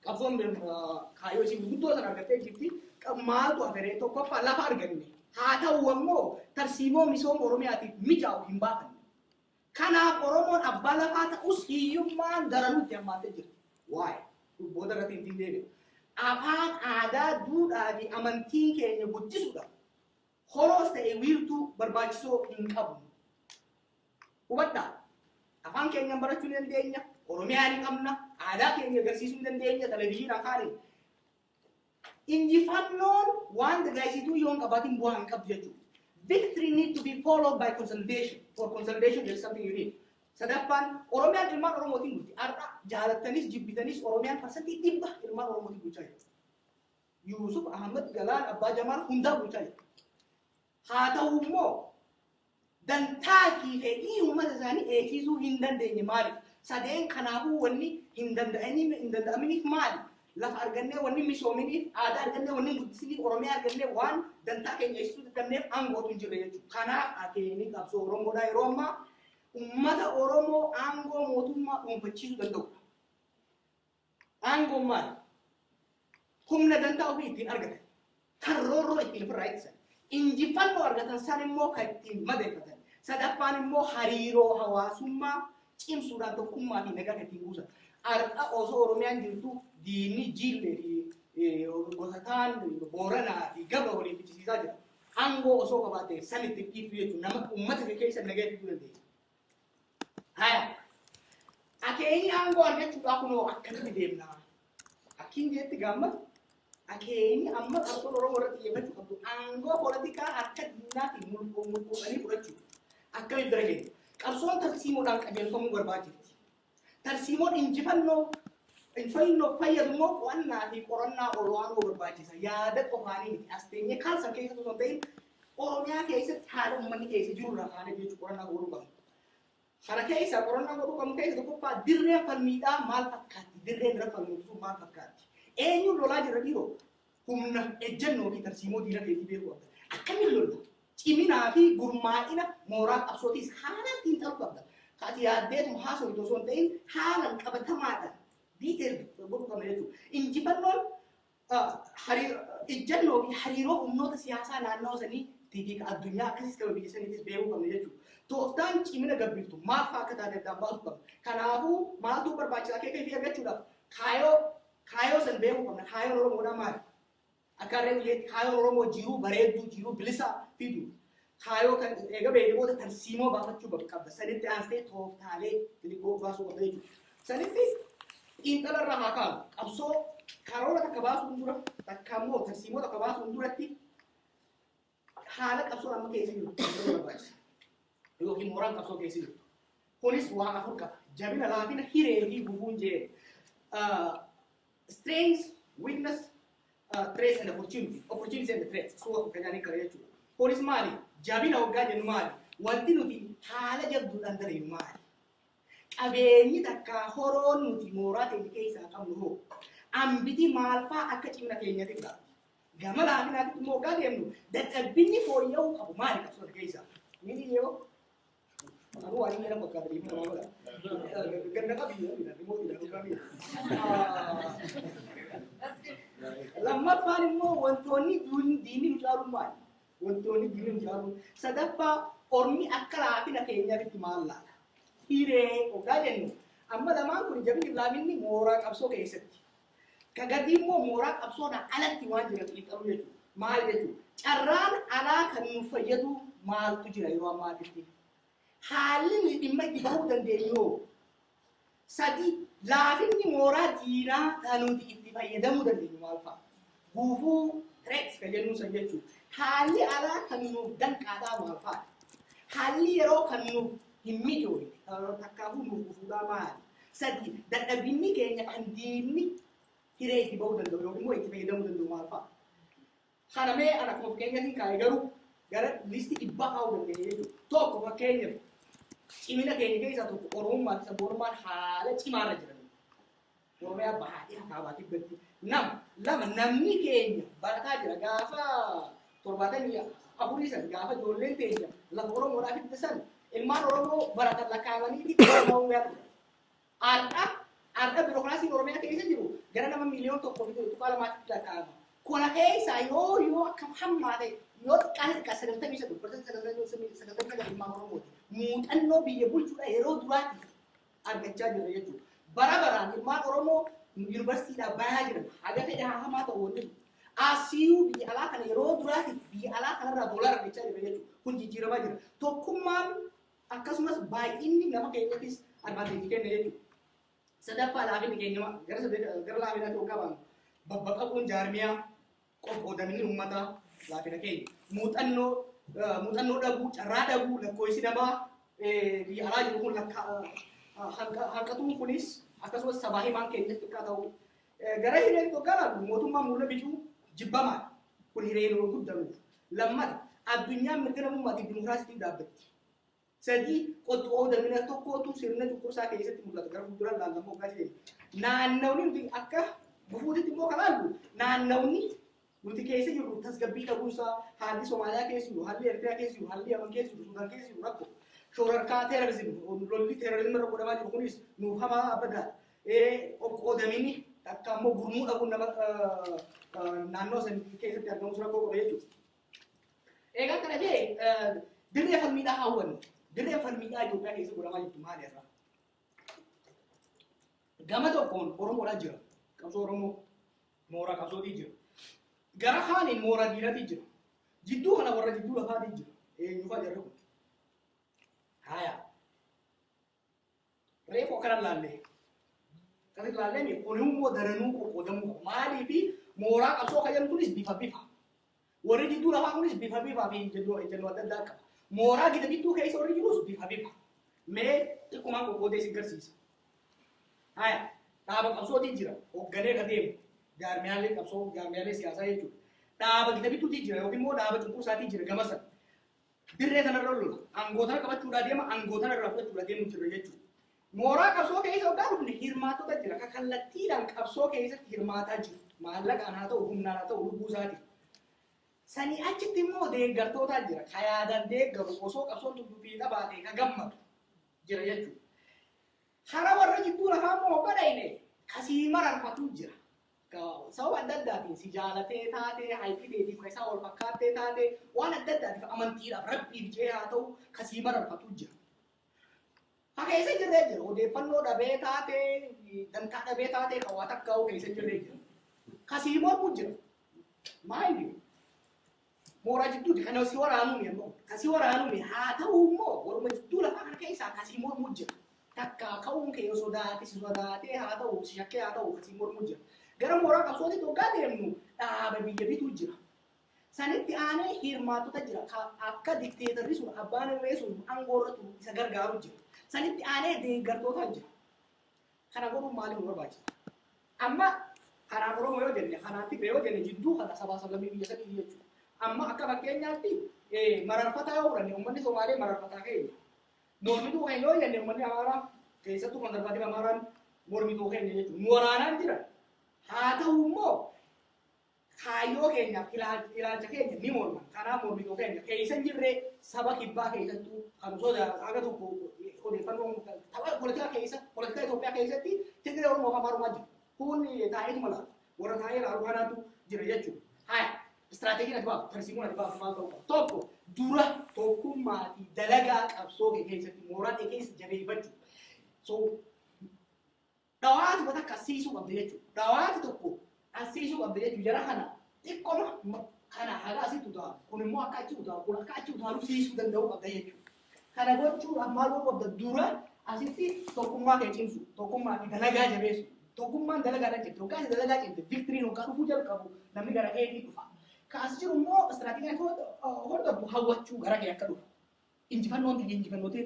qabsoon kaayoo isin guddoo sana argattee jirti maaltu agaree tokkoffaa lafa arganne haa ta'u ammoo tarsiimoo misooma Oromiyaatiif mijaa'u hin baafanne. Kanaaf Oromoon abbaa lafaa ta'us hiyyummaan daranuutti hammaatee jirti. Waa'ee booda irratti hin deebi'u. Afaan aadaa duudhaa fi amantiin keenya guddisuudhaaf horoos ta'e wiirtuu barbaachisoo hin qabnu. Hubadhaa afaan keenya barachuu ni dandeenya, Oromiyaa ni qabna, aadaa keenya agarsiisuu ni dandeenya, televizyiinii afaan injifannoon waan dagaagsituu yoo hin qabaatin bu'aa hin qabdu jechuudha. Victory need to be followed by consolidation. For consolidation, there is something you need. Sadaffaan Oromiyaan ilmaan Oromootiin bulti. Har'a jaalattanis jibbitanis Oromiyaan parsantii 100 ilmaan Oromootiin bulchaa jirti. Yusuf Ahmad Galaan Abbaa Jamaal hundaa bulchaa jirti. Haa ta'u immoo dantaa fi fedhii uummata isaanii eegsisuu hin dandeenye maaliif? Sadeen kanaafuu wanni hin danda'aminiif maali? Lafa argannee wanni misoominiif, aadaa argannee wanni guddisiniif, Oromiyaa argannee waan dantaa keenya eegsisuu dandeenyeef aangootu hin jirre jechuudha. Kanaaf akeekni qabsoo Oromoodhaa yeroo ammaa ummata Oromoo aangoo mootummaa dhuunfachiisuu danda'udha. Aangoon maali? Humna dantaa ofii ittiin argatan, kan roorroo ittiin ofirraa ittisan, injifannoo argatan san immoo kan ittiin madeeffatan. Sadaffaan immoo hariiroo hawaasummaa cimsuudhaan tokkummaa fi nagaa ittiin buusan. Har'a osoo Oromiyaan jirtu diinni Jillee fi gosataan Booranaa fi Gabra waliin fichisiisaa jira. Aangoo osoo qabaatee san itti dhiibbuu jechuun nama uummata keessa nagaa fiduu dandeenya. Haya, akeekni aangoo argachuudhaaf kunoo akkamitti deemna? Akkiin jeetti gammadu akeekni amma qabsoon Oromoo irratti xiyyeeffachuu qabdu aangoo poolitikaa akka diinaatti mul'uudhanii fudhachuu akkamitti bira geenya? Qabsoon tarsiimoodhaan qajeelfamuu barbaachifti. Tarsiimoon injifannoo fayyadu immoo qo'annaa fi qorannaa olaanoo barbaachisa. Yaada qofaanii miti. As teenyee kaalsan keessa osoo hin ta'in Oromiyaa keessatti haala uummanni keessa jiru irraa kaanee jechuun qorannaa godhuu qabna. Kana keessa qorannaa godhuu qabnu keessa tokkoffaa dirreen falmiidhaa maal fakkaatti? Dirreen irra falmuutu maal fakkaatti? Eenyuun lolaa jira dhiiroo? Humna ejjennoo fi tarsiimoo diina keetii beekuu qabda. Akkamiin lolla? Ciminaa fi gurmaa'ina mooraa qabsootiis haala ittiin ta'uu qabda. Kaati yaaddeetuma haasawuu osoo hin ta'in haalan qabatamaadhaan diiteelli godhuu qabna jechuudha. Injifannoon ejjennoo fi hariiroo humnoota siyaasaa naannoo sanii fi addunyaa akkasiis qaba biyya saniitis beekuu qabna jechuudha. Tooftaan cimina gabbiftu maal fa'aa akka taate addaan baasuu qabna. Kanaafuu maaltu barbaachisaa keessa fi argachuudhaaf kaayoo san beekuu qabna. Kaayoon Oromoodhaa maali? Akka harree biyyeetti kaayoon Oromoo jiruu bareedduu jiruu bilisaa fidu. Kaayoo kan eega beekoota tarsiimoo baafachuu qabda. Sanitti aansee tooftaalee xixiqqoo baasuu qabda jechuudha. Sanitti xiinxala irraa haa kaa'u. Qabsoo karoora takka baasuun dura takka immoo tarsiimoo takka baasuun duratti haala qabsoo amma keessa jiru barbaachisa. Yookiin mooraan qabsoo keessa jiru. Kunis waan afur qaba. Jabina laafina hiree fi gufuun jee. Strengths, weakness, threats and opportunities and threats. Suura kanyaan kara jechuudha. Kunis maali? Jabina hoggaa jennu maali? Wanti nuti haala jabduudhaan dareenyu maali? Qabeenyi takka horoon nuti mooraa keenya keessaa qabnu hoo? Ambiti maal fa'aa akka cimina keenyatti qabu? Gama laafinaatti immoo hoggaa deemnu dadhabbinni fooyya'uu qabu maali qabsoota keessaa? Mini yoo Aku wali ni nampak kata ibu nama lah. Ganda kami ya, tidak remote tidak kami. Lama paling mau wantoni dini ucarum mal, wantoni dini ucarum. Sadapa ormi akal api nak kenya di timala. Hire, ogajen. Amma lama aku dijamin lamin ni morak abso keset. Kagadi mo morak abso na alat tiwan jirat itu alu itu. Mal itu. Caran ala kan mufayadu mal tu jirai ruam mal itu. Halin dhimma itti bahuu dandeenyu sadi laafinni mooraa diinaa kan nuti itti fayyadamuu dandeenyu maal fa'a? Guufuu threats kan jennu san jechuudha. Haalli alaa kan nuuf danqaadhaa maal fa'a? Haalli yeroo kan nuuf hin mijoone takkaafuu nuuf gufuudhaa maali? Sadi dadhabinni keenya kan diinni hiree itti bahuu danda'u yookiin immoo itti fayyadamuu danda'u maal fa'a? Kana mee ana akkuma fakkeenyatiin kaa'e garuu gara liistii dhibbaa kaa'uu dandeenya jechuudha. Tokko fakkeenyaaf cimina keenya keessa tokko Oromummaa fi sabboonummaan haala cimaarra jiran. Oromiyaa baay'ee akaabaatiif gatti. Lama namni keenya barataa jira gaafa 74 san gaafa ijoolleen teenya lafa Oromoodhaaf itti san ilmaan Oromoo baratan lakkaa'amanii fi Oromoo gaafa. Arda birokiraasiin Oromiyaa keessa jiru gara nama miliyon tokko bitu kala mati dakama kona keessa yoo akkam hammaate yoo xiqqaan xiqqaa sagaltamii saduu sagaltamii sagal ilmaan Oromooti muuxannoo biyya bulchuudha yeroo duraati argachaa jirra jechuudha bara baraan ilmaan Oromoo yuunivarsiitiidhaa bayaa jiran haga fedhe hamaa ta'u wanni asiyu biyya alaa kana yeroo duraati biyya alaa kanarraa doolaara argachaa jirra jechuudha kun jijjiiramaa jira tokkummaan akkasumas baay'inni nama keenyattis advaanteejii kenna jechuudha sadaffaa laafini keenya gara laafina ta'uu qaban babbaqaquun jaarmiyaa qoqqoodamni uummataa laafina keenya muuxannoo dhabuu carraa dhabuu lakkoofsi namaa biyya alaa jiru kun hanqatuun kunis akkasumas sabaa himaan keenyatti xiqqaa ta'u gara hireen tokko mootummaa muula bicuu jibbamaa kun hireen guddamu lammata addunyaan mirga namummaatiif dimokiraasiitiif dhaabbatti sadii qoqqoodamina tokkootu sirna cunqursaa keessatti mul'ata gara fuuldura laallamoo gatii naannawni nuti akka bufuutitti immoo kanaallu naannawni nuti keessa jirru tasgabbii dhabuusaa haalli Somaaliyaa keessa jiru haalli Eertiraa keessa jiru haalli Yaman keessa jiru Sudaan keessa jiru rakko shoorarkaa teerorizimii lolli teerorizimii irra godhamaa jiru kunis nuuf hamaa abbadaa qoqqoodamini akka ammoo gurmuu dhabuun nama naannoo san keessatti argamus rakkoo qaba jechuudha. Egaa kana jee dirree falmiidhaa hawwannu dirree falmiidhaa Itoophiyaa keessa godhamaa jirtu maali irraa? Gama tokkoon Oromoodhaa jira qabsoo Oromoo mooraa qabsootii jira. Gara haaniin mooraa diinatii jira. Jidduu kana warra jidduu lafaatii jira. Eenyufaa jarri kun? Haya. Reefoo kana laallee. Kan laallee kun immoo daranuu qoqqoodamuu maalii fi mooraa qabsoo kan kunis bifa. Warri jidduu lafaa kunis bifa fi ejjennoo adda addaa qaba. Mooraa gida bidduu keessa warri jirus bifa. Mee xiqqummaan qoqqoodee si garsiisa. Haya. Dhaaba qabsootii jira. Hoogganee gadeemu. Jaarmiyaalee qabsoo jaarmiyaalee siyaasaa jechuudha. Dhaaba gida bittuutii jira yookiin immoo dhaaba cunqursaatii jira gama sana. Dirree kanarra lola. Aangootana qabachuudhaa deema aangootana irraa fudhachuudhaa deemu jira jechuudha. Mooraa qabsoo keessa hoggaa dhufne hirmaatota jira. Ka kallattiidhaan qabsoo keessatti hirmaataa jiru. Maallaqaan haa ta'u humnaan haa ta'u lubbuu isaati. Sanii achitti immoo deeggartootaa jira. Ka yaadan deeggaru osoo qabsoon dubbii qabaatee ka gammadu jira jechuudha. Hara warra jidduu lafaa immoo hogga dhayne kasii mararfatu jira. Sababa adda addaatiin si jaalatee taatee hayfideetiif ka isaa wal fakkaattee taatee waan adda addaatiif amantiidhaaf rabbiif jee haa ta'u kasii mararfatu jira. Ha keessa jirree jira odeeffannoo dhabee taatee dantaa dhabee taatee kan waa takkaa'u keessa jirree jira. Kasii mormuu jira. Maali? Mooraa jidduuti kan si waraanuun immoo kasii waraanuun haa ta'u immoo waruma jidduu lafaa kana keessaa kasii mormuu jira. Takka ka'uun kee sodaatee haa ta'u si shakkee haa ta'u kasii mormuu jira. Gara mooraa qabsootii tokkaa deemnu dhaaba biyya bituu jira. Sanitti aanee hirmaatota jira. Akka dikteetarri sun abbaan irree sun aangoorra isa gargaaru jira. Sanitti aanee deeggartootaa jira. Kana godhuun maaliif nu barbaachisa? Amma kanaan Oromoo yoo jenne kanaan Tigree yoo jenne jidduu kana sabaa sablammii biyya sadii jechuudha. Amma akka fakkeenyaatti mararfataa yoo fudhanne uummanni Somaalee mararfataa keenya. Mormituu keenya yoo jenne uummanni Amaaraa keessattuu konservaatif Amaaraan mormituu keenya jechuudha. Nu waraanaan jira. Haa ta'u immoo kaayyoo keenyaaf ilaalcha keenya ni morman. Kanaaf mormituu keenya keessa jirree saba kibbaa keessattuu kan haga tokko odeeffannoo tapha poolitikaa Itoophiyaa keessatti Tigree Oromoo Amaarumaa jiru. Kun taa'eetuma laata. Warra taa'ee ilaalu kanaatu jira jechuudha. Haya istiraateejiin ati baaftu tarsiimoon ati baaftu maal ta'uu qaba? Tokko dura tokkummaa fi dalagaa qabsoo keessatti mooraa keessa jabeeffachuu. Dhawaati wata akkasiisuu qabda jechuudha. Dhawaati tokko asiisuu qabda jechuudha. Jara kana xiqqoma kana haga asitti utaa'u. Kun immoo akka achi utaa'u. Kun akka achi utaalu siisuu danda'uu qabda jechuudha. Kana gochuudhaaf maal godhuu qabda? Dura asitti tokkummaa kee cimsu, tokkummaa fi dalagaa jabeessu. Tokkummaan dalagaadhaan jirti. Yookaan dalagaa cimte viktiriin yookaan dhufuu jalqabu namni gara keetii dhufa. Kaas jiru immoo istiraateejiin hordofu hawwachuu gara kee akka dhufu. Injifannoon ta'e